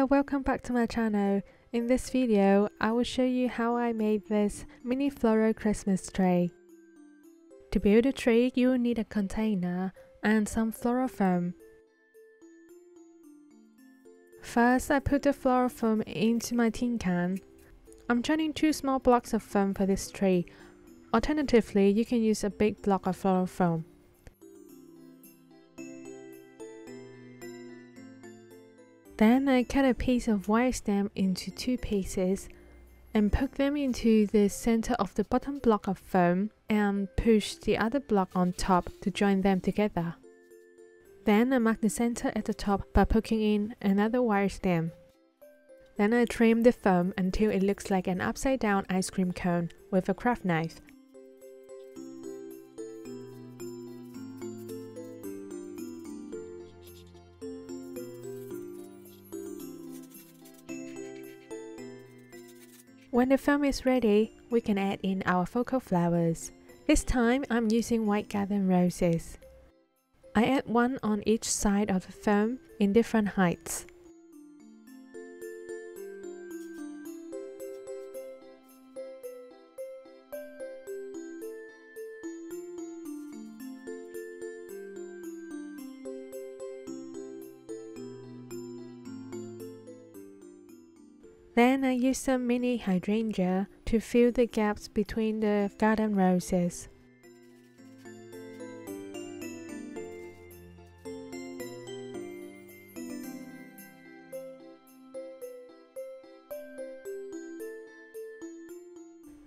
there, welcome back to my channel. In this video, I will show you how I made this mini floral Christmas tree. To build a tree, you will need a container and some floral foam. First, I put the floral foam into my tin can. I'm joining 2 small blocks of foam for this tree. Alternatively, you can use a big block of floral foam. Then I cut a piece of wire stem into 2 pieces and poke them into the center of the bottom block of foam and push the other block on top to join them together. Then I mark the center at the top by poking in another wire stem. Then I trim the foam until it looks like an upside down ice cream cone with a craft knife. When the foam is ready, we can add in our focal flowers. This time I'm using white garden roses. I add 1 on each side of the foam in different heights. Then I use some mini hydrangea to fill the gaps between the garden roses.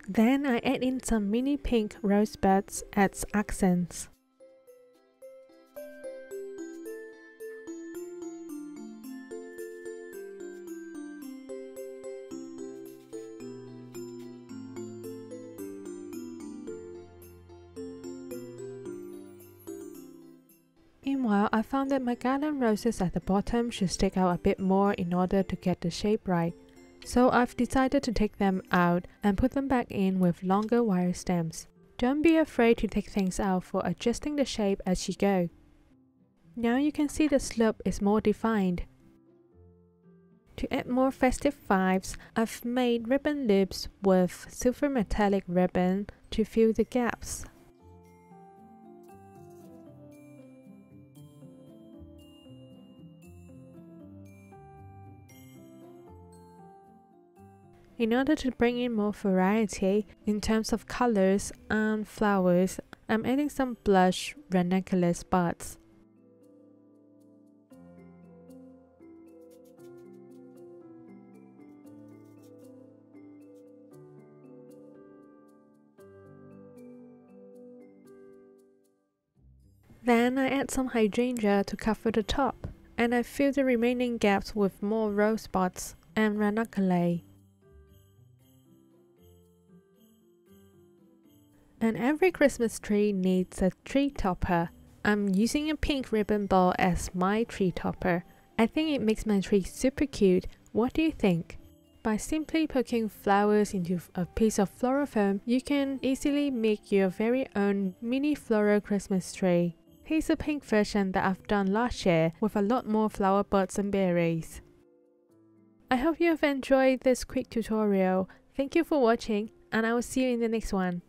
Then I add in some mini pink rosebuds as accents. Meanwhile, I found that my garden roses at the bottom should stick out a bit more in order to get the shape right. So I've decided to take them out and put them back in with longer wire stems. Don't be afraid to take things out for adjusting the shape as you go. Now you can see the slope is more defined. To add more festive vibes, I've made ribbon loops with silver metallic ribbon to fill the gaps. In order to bring in more variety in terms of colors and flowers, I'm adding some blush ranunculus buds. Then I add some hydrangea to cover the top, and I fill the remaining gaps with more rose buds and ranunculus. And every Christmas tree needs a tree topper. I'm using a pink ribbon ball as my tree topper. I think it makes my tree super cute. What do you think? By simply poking flowers into a piece of floral foam, you can easily make your very own mini floral Christmas tree. Here's a pink version that I've done last year with a lot more flower buds and berries. I hope you have enjoyed this quick tutorial. Thank you for watching, and I will see you in the next one.